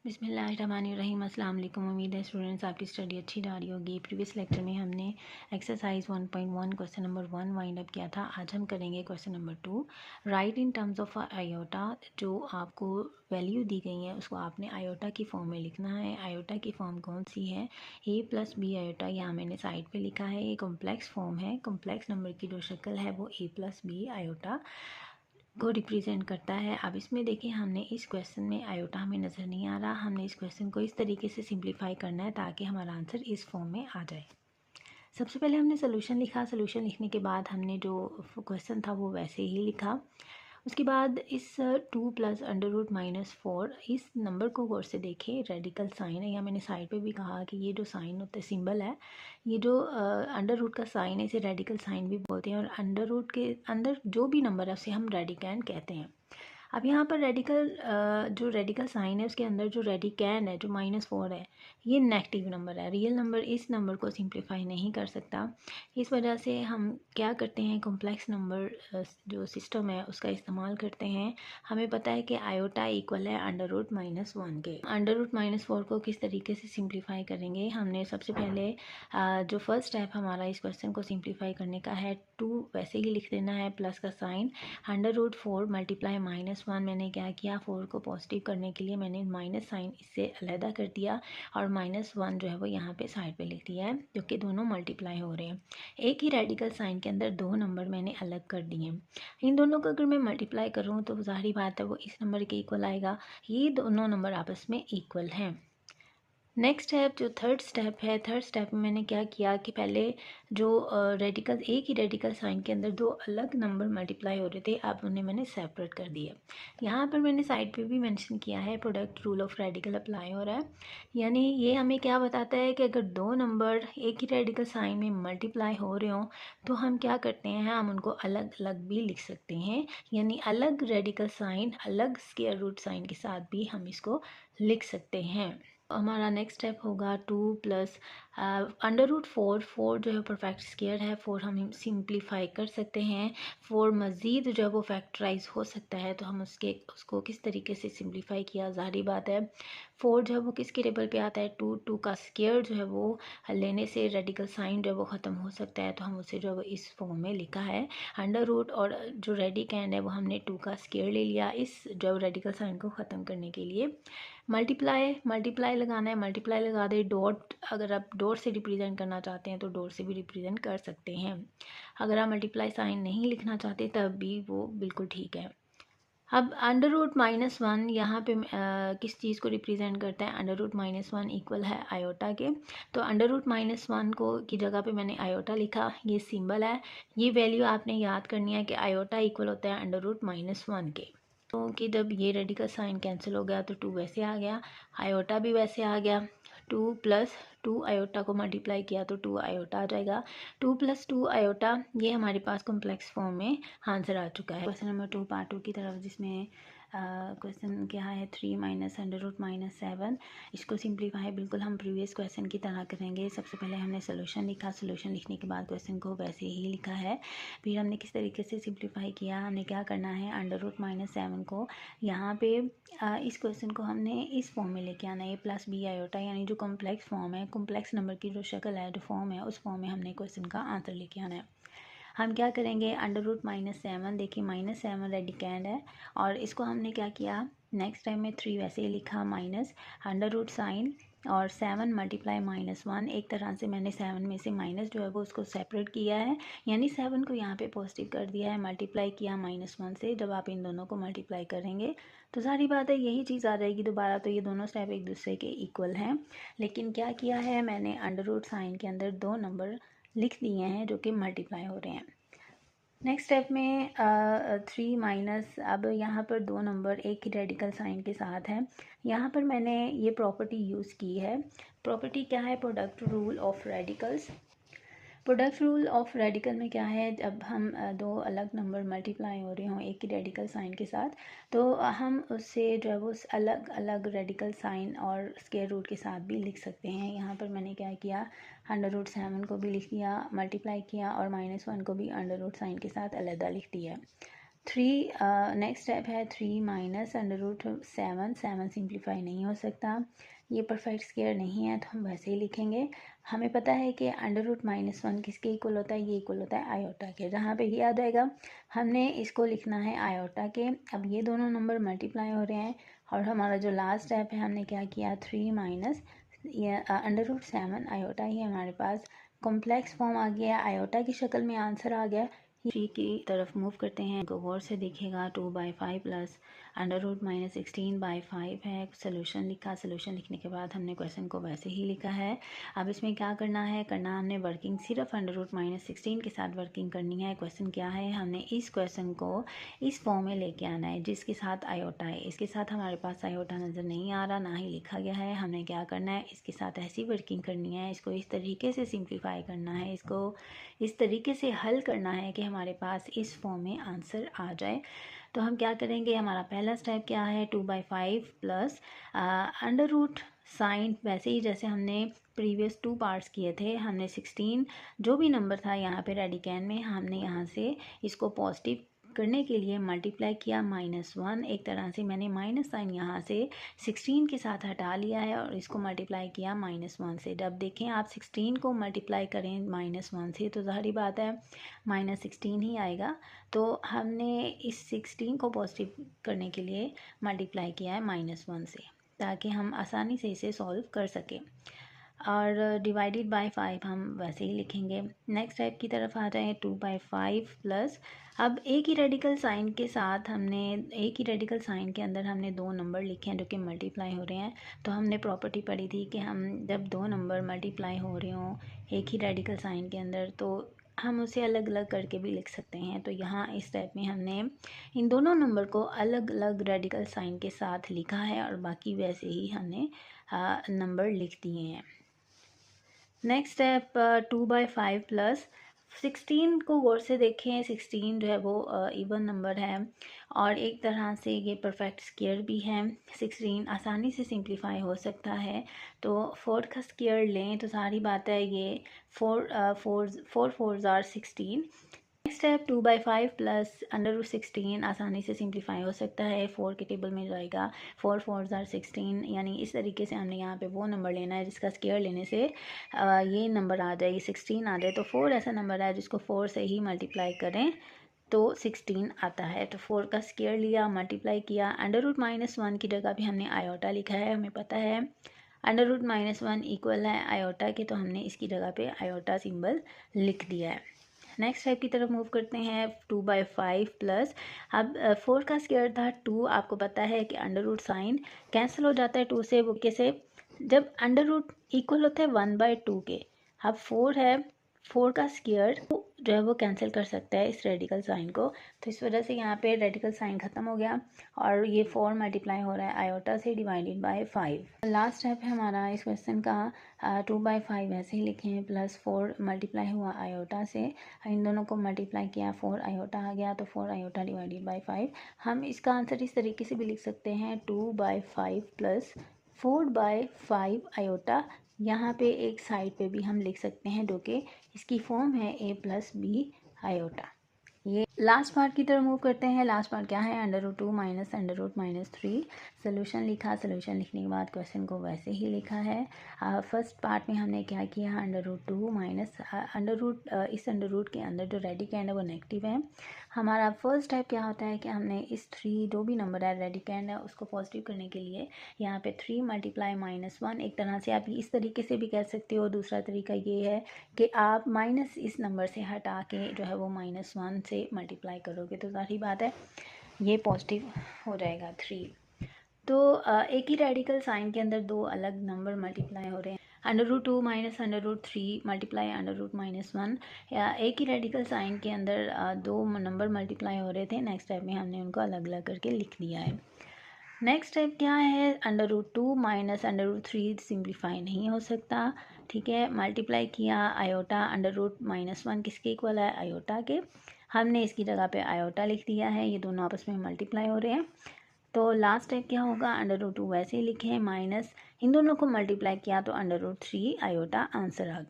बिस्मिल्लाहिर्रहमानिर्रहीम। अस्सलाम वालेकुम। उम्मीद है स्टूडेंट्स आपकी स्टडी अच्छी जा रही होगी। प्रीवियस लेक्चर में हमने exercise 1.1 question number 1 wind up किया था। आज हम करेंगे question number 2। Right in terms of iota. जो आपको वैल्यू दी गई है उसको आपने आयोटा की फॉर्म में लिखना है। आयोटा की फॉर्म कौन सी है? a plus b iota. यहाँ मैंने साइड पे लिखा है। ये कॉम्प्लेक्स फॉर्म है। कॉम्प्लेक्स नंबर की जो शक्ल है वो a प्लस बी आयोटा को रिप्रेजेंट करता है। अब इसमें देखिए, हमने इस क्वेश्चन में आयोटा हमें नज़र नहीं आ रहा। हमने इस क्वेश्चन को इस तरीके से सिंप्लीफाई करना है ताकि हमारा आंसर इस फॉर्म में आ जाए। सबसे पहले हमने सोल्यूशन लिखा। सोल्यूशन लिखने के बाद हमने जो क्वेश्चन था वो वैसे ही लिखा। उसके बाद इस 2 प्लस √-4 इस नंबर को गौर से देखें। रेडिकल साइन है। या मैंने साइड पे भी कहा कि ये जो साइन होता है, सिंबल है, ये जो अंडर रूट का साइन है, इसे रेडिकल साइन भी बोलते हैं। और अंडर रूट के अंदर जो भी नंबर है उसे हम रेडिकैंड कहते हैं। अब यहाँ पर जो रेडिकल साइन है उसके अंदर जो रेडिकैंड है, जो -4 है, ये नेगेटिव नंबर है। रियल नंबर इस नंबर को सिंप्लीफाई नहीं कर सकता। इस वजह से हम क्या करते हैं, कॉम्प्लेक्स नंबर जो सिस्टम है उसका इस्तेमाल करते हैं। हमें पता है कि आयोटा इक्वल है √-1 के। √-4 को किस तरीके से सिंप्लीफाई करेंगे? हमने सबसे पहले जो फर्स्ट स्टेप हमारा इस क्वेश्चन को सिंप्लीफाई करने का है, 2 वैसे ही लिख देना है, प्लस का साइन, √4 मल्टीप्लाई -1। मैंने क्या किया, 4 को पॉजिटिव करने के लिए मैंने माइनस साइन इससे अलहदा कर दिया और -1 जो है वो यहाँ पे साइड पे लिख दिया है, क्योंकि दोनों मल्टीप्लाई हो रहे हैं। एक ही रेडिकल साइन के अंदर दो नंबर मैंने अलग कर दिए हैं। इन दोनों को अगर मैं मल्टीप्लाई करूँ तो ज़ाहिर बात है वो इस नंबर के इक्वल आएगा। ये दोनों नंबर आपस में इक्वल हैं। नेक्स्ट स्टेप जो थर्ड स्टेप है, थर्ड स्टेप में मैंने क्या किया कि पहले जो रेडिकल, एक ही रेडिकल साइन के अंदर दो अलग नंबर मल्टीप्लाई हो रहे थे, अब उन्हें मैंने सेपरेट कर दिया। यहाँ पर मैंने साइड पे भी मेंशन किया है, product rule of radical apply हो रहा है। यानी ये हमें क्या बताता है कि अगर दो नंबर एक ही रेडिकल साइन में मल्टीप्लाई हो रहे हों तो हम क्या करते हैं, हम उनको अलग अलग भी लिख सकते हैं। यानी अलग रेडिकल साइन अलग स्क्वायर रूट साइन के साथ भी हम इसको लिख सकते हैं। हमारा नेक्स्ट स्टेप होगा 2 प्लस √4 जो है परफेक्ट स्क्वायर है। 4 हम सिंप्लीफाई कर सकते हैं। 4 मज़ीद जो है वो फैक्टराइज हो सकता है, तो हम उसको किस तरीके से सिंप्लीफाई किया, ज़ाहिर बात है 4 जो है वो किसके टेबल पे आता है, 2 का स्क्वायर जो है वो लेने से रेडिकल साइन जो है वो ख़त्म हो सकता है, तो हम उसे जो है वो इस फॉर्म में लिखा है। √ और जो रेडिकैंड है वो हमने 2 का स्क्वायर ले लिया इस जो रेडिकल साइन को ख़त्म करने के लिए। मल्टीप्लाई लगाना है, मल्टीप्लाई लगा दे। डॉट, अगर आप डॉट से रिप्रेजेंट करना चाहते हैं तो डॉट से भी रिप्रेजेंट कर सकते हैं। अगर आप मल्टीप्लाई साइन नहीं लिखना चाहते तब भी वो बिल्कुल ठीक है। अब √-1 यहाँ पे किस चीज़ को रिप्रेजेंट करता है? √-1 इक्वल है आयोटा के, तो √-1 को की जगह पे मैंने आयोटा लिखा। ये सिंबल है, ये वैल्यू आपने याद करनी है कि आयोटा इक्वल होता है √-1 के। तो कि जब ये रेडिकल साइन कैंसिल हो गया तो 2 वैसे आ गया, आयोटा भी वैसे आ गया। 2 प्लस 2 आयोटा को मल्टीप्लाई किया तो 2 आयोटा आ जाएगा। 2 + 2 आयोटा, ये हमारे पास कॉम्प्लेक्स फॉर्म में आंसर आ चुका है। क्वेश्चन नंबर 2 पार्ट 2 की तरफ, जिसमें क्वेश्चन क्या है, 3 - √-7। इसको सिंप्लीफाई बिल्कुल हम प्रीवियस क्वेश्चन की तरह करेंगे। सबसे पहले हमने सोल्यूशन लिखा। सोल्यूशन लिखने के बाद क्वेश्चन को वैसे ही लिखा है। फिर हमने किस तरीके से सिंप्लीफाई किया, हमने क्या करना है, √-7 को यहाँ पे इस क्वेश्चन को हमने इस फॉर्म में लेके आना है, प्लस बी आयोटा, यानी जो कॉम्प्लेक्स फॉर्म है, कॉम्प्लेक्स नंबर की जो शक्ल है, जो फॉर्म है, उस फॉर्म में हमने क्वेश्चन का आंसर लेके आना है। हम क्या करेंगे, √-7, देखिए -7 रेडिकैंड है और इसको हमने क्या किया, नेक्स्ट टाइम में 3 वैसे ही लिखा, माइनस √ साइन और 7 मल्टीप्लाई -1। एक तरह से मैंने 7 में से माइनस जो है वो उसको सेपरेट किया है, यानी 7 को यहाँ पे पॉजिटिव कर दिया है, मल्टीप्लाई किया -1 से। जब आप इन दोनों को मल्टीप्लाई करेंगे तो सारी बात है यही चीज़ आ जाएगी दोबारा। तो ये दोनों स्टेप एक दूसरे के इक्वल हैं, लेकिन क्या किया है मैंने, √ साइन के अंदर दो नंबर लिख दिए हैं जो कि मल्टीप्लाई हो रहे हैं। नेक्स्ट स्टेप में 3 माइनस, अब यहाँ पर दो नंबर एक ही रेडिकल साइन के साथ हैं। यहाँ पर मैंने ये प्रॉपर्टी यूज़ की है। प्रॉपर्टी क्या है, product rule of radicals. Product rule of radical में क्या है, जब हम दो अलग नंबर मल्टीप्लाई हो रहे हों एक ही रेडिकल साइन के साथ, तो हम उससे जो है वो अलग अलग रेडिकल साइन और स्क्वायर रूट के साथ भी लिख सकते हैं। यहाँ पर मैंने क्या किया, √7 को भी लिख दिया, मल्टीप्लाई किया और -1 को भी √ साइन के साथ अलहदा लिख दिया। 3 नेक्स्ट स्टेप है 3 माइनस अंडर रूट 7 सिंप्लीफाई नहीं हो सकता, ये परफेक्ट स्क्वायर नहीं है तो हम वैसे ही लिखेंगे। हमें पता है कि अंडर रूट -1 किसके इक्वल होता है, ये इक्वल होता है आयोटा के, जहाँ पे ये याद आएगा हमने इसको लिखना है आयोटा के। अब ये दोनों नंबर मल्टीप्लाई हो रहे हैं और हमारा जो लास्ट स्टेप है हमने क्या किया 3 माइनस अंडर रूट 7 आयोटा ही हमारे पास कॉम्प्लेक्स फॉर्म आ गया, आयोटा की शक्ल में आंसर आ गया। 3 की तरफ मूव करते हैं, गौर से देखिएगा 2/5 प्लस अंडर रूट -16/5 है। सोल्यूशन लिखा, सोल्यूशन लिखने के बाद हमने क्वेश्चन को वैसे ही लिखा है। अब इसमें क्या करना है, हमने वर्किंग सिर्फ अंडर रूट -16 के साथ वर्किंग करनी है। क्वेश्चन क्या है, हमने इस क्वेश्चन को इस फॉर्म में लेके आना है जिसके साथ आयोटा है। इसके साथ हमारे पास आयोटा नज़र नहीं आ रहा, ना ही लिखा गया है। हमने क्या करना है, इसके साथ ऐसी वर्किंग करनी है, इसको इस तरीके से सिंप्लीफाई करना है, इसको इस तरीके से हल करना है कि हमारे पास इस फॉर्म में आंसर आ जाए। तो हम क्या करेंगे, हमारा पहला स्टेप क्या है 2/5 प्लस अंडर रूट साइन, वैसे ही जैसे हमने प्रीवियस 2 पार्ट्स किए थे, हमने 16 जो भी नंबर था यहाँ पे रेडिकैन में, हमने यहाँ से इसको पॉजिटिव करने के लिए मल्टीप्लाई किया -1। एक तरह से मैंने माइनस साइन यहाँ से 16 के साथ हटा लिया है और इसको मल्टीप्लाई किया -1 से। जब देखें आप 16 को मल्टीप्लाई करें -1 से तो ज़ाहिर बात है -16 ही आएगा। तो हमने इस 16 को पॉजिटिव करने के लिए मल्टीप्लाई किया है -1 से, ताकि हम आसानी से इसे सॉल्व कर सकें। और डिवाइडेड बाय 5 हम वैसे ही लिखेंगे। नेक्स्ट टाइप की तरफ आ जाएँ 2/5 प्लस, अब एक ही रेडिकल साइन के साथ हमने एक ही रेडिकल साइन के अंदर हमने 2 नंबर लिखे हैं जो कि मल्टीप्लाई हो रहे हैं। तो हमने प्रॉपर्टी पढ़ी थी कि हम जब 2 नंबर मल्टीप्लाई हो रहे हों एक ही रेडिकल साइन के अंदर तो हम उसे अलग अलग करके भी लिख सकते हैं। तो यहाँ इस टाइप में हमने इन दोनों नंबर को अलग अलग रेडिकल साइन के साथ लिखा है और बाकी वैसे ही हमने नंबर लिख दिए हैं। नेक्स्ट स्टेप 2/5 प्लस 16 को गौर से देखें, 16 जो है वो इवन नंबर है और एक तरह से ये परफेक्ट स्क्वायर भी है। 16 आसानी से सिंप्लीफाई हो सकता है, तो 4 का स्क्वायर लें तो सारी बात है ये 4 4s are 16। Next step 2/5 plus under root 16 आसानी से सिंप्लीफाई हो सकता है, 4 के टेबल में जाएगा 4 4s are 16, यानी इस तरीके से हमने यहाँ पे वो नंबर लेना है जिसका स्क्वायर लेने से ये नंबर आ जाए 16 आ जाए। तो 4 ऐसा नंबर है जिसको 4 से ही मल्टीप्लाई करें तो 16 आता है। तो 4 का स्क्वायर लिया, मल्टीप्लाई किया, अंडर रूट -1 की जगह भी हमने आयोटा लिखा है। हमें पता है अंडर रूट -1 इक्वल है आयोटा के, तो हमने इसकी जगह पे आयोटा सिंबल लिख दिया है। नेक्स्ट टाइप की तरफ मूव करते हैं 2/5 प्लस, अब 4 का स्क्वायर था 2, आपको पता है कि अंडर रूट साइन कैंसिल हो जाता है 2 से, वो कैसे, जब अंडर रूट इक्वल होता है 1/2 के। अब 4 है, 4 का स्क्वायर जो है वो कैंसिल कर सकता है इस रेडिकल साइन को, तो इस वजह से यहाँ पे रेडिकल साइन ख़त्म हो गया और ये 4 मल्टीप्लाई हो रहा है आयोटा से डिवाइडेड बाय 5। लास्ट स्टेप है हमारा इस क्वेश्चन का 2/5 ऐसे ही लिखें प्लस 4 मल्टीप्लाई हुआ आयोटा से, इन दोनों को मल्टीप्लाई किया 4 आयोटा आ गया, तो 4 आयोटा डिवाइडेड बाय 5। हम इसका आंसर इस तरीके से भी लिख सकते हैं 2/5 प्लस 4/5 आयोटा। यहाँ पे एक साइड पे भी हम लिख सकते हैं जो कि इसकी फॉर्म है a प्लस बी आयोटा। ये लास्ट पार्ट की तरफ मूव करते हैं। लास्ट पार्ट क्या है, under root 2 minus under root -3। Solution लिखा, सोल्यूशन लिखने के बाद क्वेश्चन को वैसे ही लिखा है। फर्स्ट पार्ट में हमने क्या किया, under root 2 minus under root, इस अंडर रूट के अंदर जो रेडिकैंड है वो नेगेटिव है। हमारा फर्स्ट स्टेप क्या होता है कि हमने इस 3 जो भी नंबर है रेडिकैंड है उसको पॉजिटिव करने के लिए यहाँ पे 3 मल्टीप्लाई -1, एक तरह से आप इस तरीके से भी कह सकते हो। दूसरा तरीका ये है कि आप माइनस इस नंबर से हटा के जो है वो -1 से मल्टीप्लाई करोगे तो ज़ाहिर बात है ये पॉजिटिव हो जाएगा 3। तो एक ही रेडिकल साइन के अंदर 2 अलग नंबर मल्टीप्लाई हो रहे हैं, under root 2 minus under root 3 multiply under root -1, या एक ही रेडिकल साइन के अंदर 2 नंबर मल्टीप्लाई हो रहे थे। नेक्स्ट टाइप में हमने उनको अलग अलग करके लिख दिया है। नेक्स्ट टाइप क्या है, under root 2 minus under root 3 simplify नहीं हो सकता, ठीक है। मल्टीप्लाई किया आयोटा, अंडर रूट -1 किसके इक्वल है, आयोटा के, हमने इसकी जगह पे आयोटा लिख दिया है, ये दोनों आपस में मल्टीप्लाई हो रहे हैं। तो लास्ट टाइप क्या होगा, अंडर रूट 2 वैसे ही लिखे, माइनस इन दोनों को मल्टीप्लाई किया तो अंडर रूट 3 आयोटा आंसर आ गया।